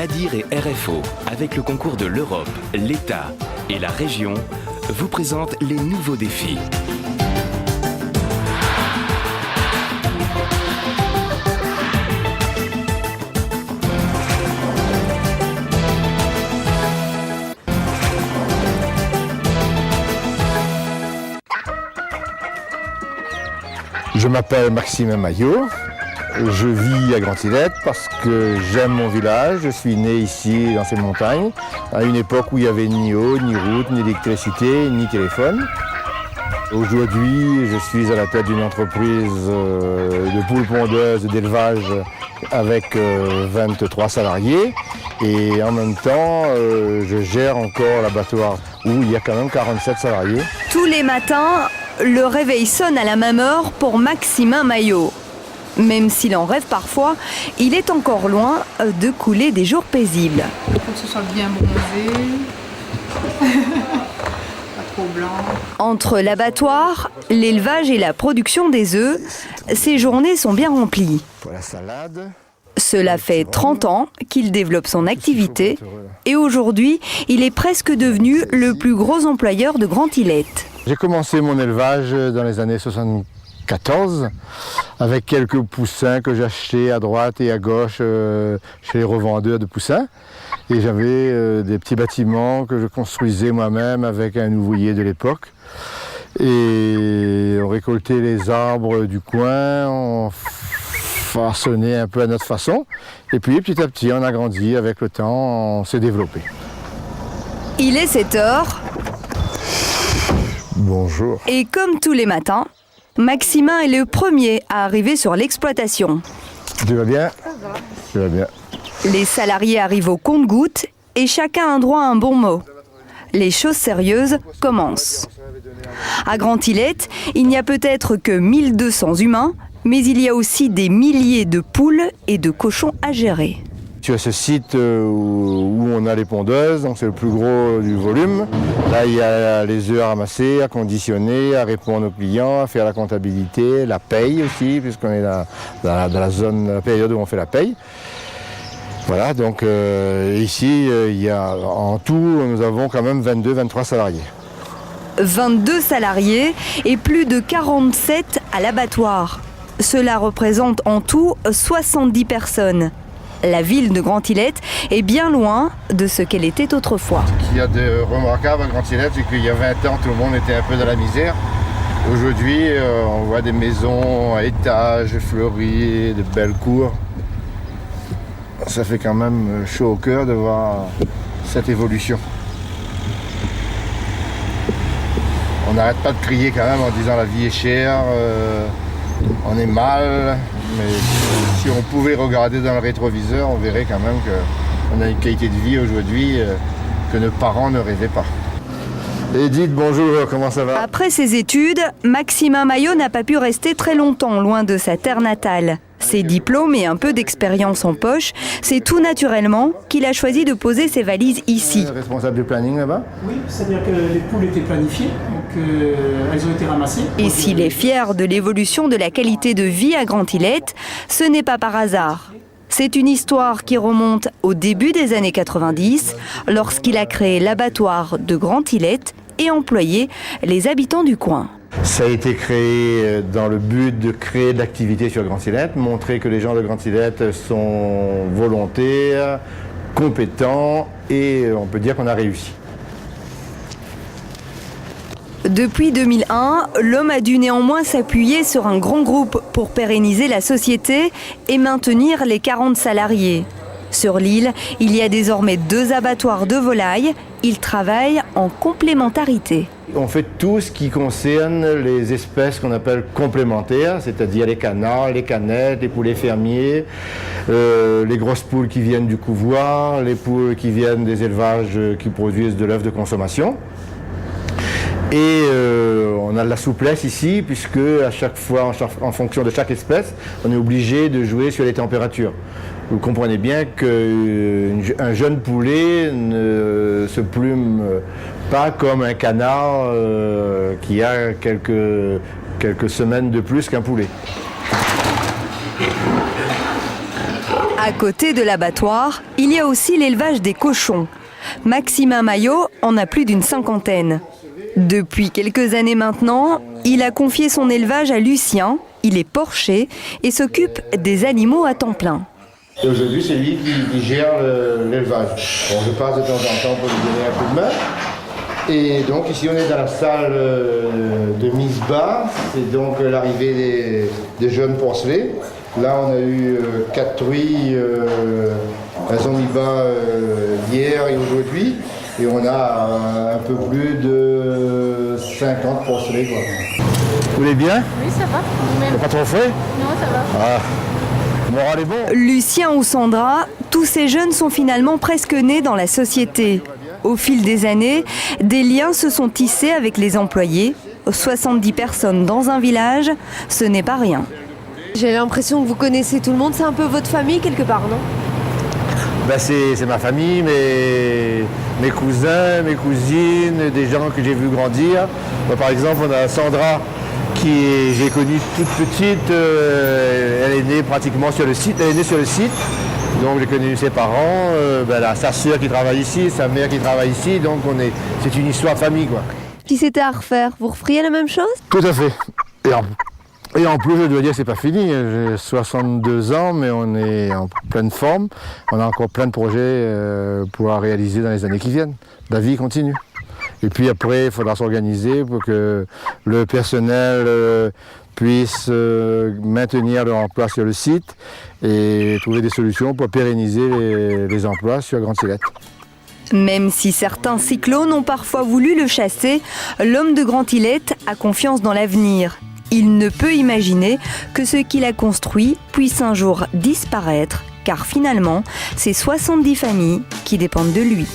l'ADIR et RFO, avec le concours de l'Europe, l'État et la région, vous présentent les nouveaux défis. Je m'appelle Maxime Maillot, je vis à Grand-Îlette parce que j'aime mon village, je suis né ici dans ces montagnes, à une époque où il n'y avait ni eau, ni route, ni électricité, ni téléphone. Aujourd'hui, je suis à la tête d'une entreprise de poules pondeuses d'élevage avec 23 salariés et en même temps, je gère encore l'abattoir où il y a quand même 47 salariés. Tous les matins, le réveil sonne à la même heure pour Maximin Maillot. Même s'il en rêve parfois, il est encore loin de couler des jours paisibles. Il faut que ce soit bien bronzé, pas trop blanc. Entre l'abattoir, l'élevage et la production des œufs, ces journées sont bien remplies. Pour la salade. Cela fait 30 ans qu'il développe son activité et aujourd'hui, il est presque devenu le plus gros employeur de Grand-Îlette. J'ai commencé mon élevage dans les années 74 avec quelques poussins que j'achetais à droite et à gauche chez les revendeurs de poussins. Et j'avais des petits bâtiments que je construisais moi-même avec un ouvrier de l'époque. Et on récoltait les arbres du coin, on façonnait un peu à notre façon. Et puis petit à petit, on a grandi avec le temps, on s'est développé. Il est 7 heures. Bonjour. Et comme tous les matins, Maximin est le premier à arriver sur l'exploitation. Tu vas bien? Ça va. Tu vas bien. Les salariés arrivent au compte-gouttes et chacun a droit à un bon mot. Les choses sérieuses commencent. À Grand-Îlette, il n'y a peut-être que 1200 humains, mais il y a aussi des milliers de poules et de cochons à gérer. Tu as ce site où on a les pondeuses, donc c'est le plus gros du volume. Là, il y a les œufs à ramasser, à conditionner, à répondre aux clients, à faire la comptabilité, la paye aussi, puisqu'on est dans la zone, la période où on fait la paye. Voilà, donc ici, il y a, en tout, nous avons quand même 22-23 salariés. 22 salariés et plus de 47 à l'abattoir. Cela représente en tout 70 personnes. La ville de Grand-Îlette est bien loin de ce qu'elle était autrefois. Ce qu'il y a de remarquable à Grand-Îlette, c'est qu'il y a 20 ans, tout le monde était un peu dans la misère. Aujourd'hui, on voit des maisons à étages, fleuries, de belles cours. Ça fait quand même chaud au cœur de voir cette évolution. On n'arrête pas de crier quand même en disant la vie est chère, on est mal, mais si on pouvait regarder dans le rétroviseur, on verrait quand même qu'on a une qualité de vie aujourd'hui que nos parents ne rêvaient pas. Edith, bonjour, comment ça va? Après ses études, Maximin Maillot n'a pas pu rester très longtemps loin de sa terre natale. Ses diplômes et un peu d'expérience en poche, c'est tout naturellement qu'il a choisi de poser ses valises ici. Responsable du planning là-bas? Oui, c'est-à-dire que les poules étaient planifiées, donc elles ont été ramassées. Et s'il est fier de l'évolution de la qualité de vie à Grand-Îlette, ce n'est pas par hasard. C'est une histoire qui remonte au début des années 90, lorsqu'il a créé l'abattoir de Grand-Îlette et employé les habitants du coin. Ça a été créé dans le but de créer de l'activité sur Grand-Îlette, montrer que les gens de Grand-Îlette sont volontaires, compétents et on peut dire qu'on a réussi. Depuis 2001, l'homme a dû néanmoins s'appuyer sur un grand groupe pour pérenniser la société et maintenir les 40 salariés. Sur l'île, il y a désormais 2 abattoirs de volailles. Ils travaillent en complémentarité. On fait tout ce qui concerne les espèces qu'on appelle complémentaires, c'est-à-dire les canards, les canettes, les poulets fermiers, les grosses poules qui viennent du couvoir, les poules qui viennent des élevages qui produisent de l'œuf de consommation. Et on a de la souplesse ici, puisque à chaque fois, en fonction de chaque espèce, on est obligé de jouer sur les températures. Vous comprenez bien qu'un jeune poulet ne se plume pas comme un canard qui a quelques semaines de plus qu'un poulet. À côté de l'abattoir, il y a aussi l'élevage des cochons. Maximin Maillot en a plus d'une 50aine. Depuis quelques années maintenant, il a confié son élevage à Lucien. Il est porcher et s'occupe des animaux à temps plein. Et aujourd'hui, c'est lui qui gère l'élevage. Bon, je passe de temps en temps pour lui donner un coup de main. Et donc ici, on est dans la salle de mise bas. C'est donc l'arrivée des jeunes porcelets. Là, on a eu 4 truies. Elles ont mis bas hier et aujourd'hui. Et on a un peu plus de 50 porcelets, quoi. Vous allez bien? Oui, ça va. Vous-même? Pas trop frais? Non, ça va. Ah, le moral est bon. Lucien ou Sandra, tous ces jeunes sont finalement presque nés dans la société. Au fil des années, des liens se sont tissés avec les employés. 70 personnes dans un village, ce n'est pas rien. J'ai l'impression que vous connaissez tout le monde, c'est un peu votre famille quelque part, non? Ben c'est ma famille, mes cousins, mes cousines, des gens que j'ai vu grandir. Moi, par exemple, on a Sandra qui j'ai connue toute petite. Elle est née pratiquement sur le site. Elle est née sur le site, donc j'ai connu ses parents. Sa sœur qui travaille ici, sa mère qui travaille ici. Donc c'est une histoire de famille, quoi. Si c'était à refaire, vous referiez la même chose? Tout à fait. Et en plus, je dois dire que c'est pas fini. J'ai 62 ans, mais on est en pleine forme. On a encore plein de projets pour réaliser dans les années qui viennent. La vie continue. Et puis après, il faudra s'organiser pour que le personnel puisse maintenir leur emploi sur le site et trouver des solutions pour pérenniser les emplois sur Grande-Sillette. Même si certains cyclones ont parfois voulu le chasser, l'homme de Grande-Sillette a confiance dans l'avenir. Il ne peut imaginer que ce qu'il a construit puisse un jour disparaître, car finalement, c'est 70 familles qui dépendent de lui.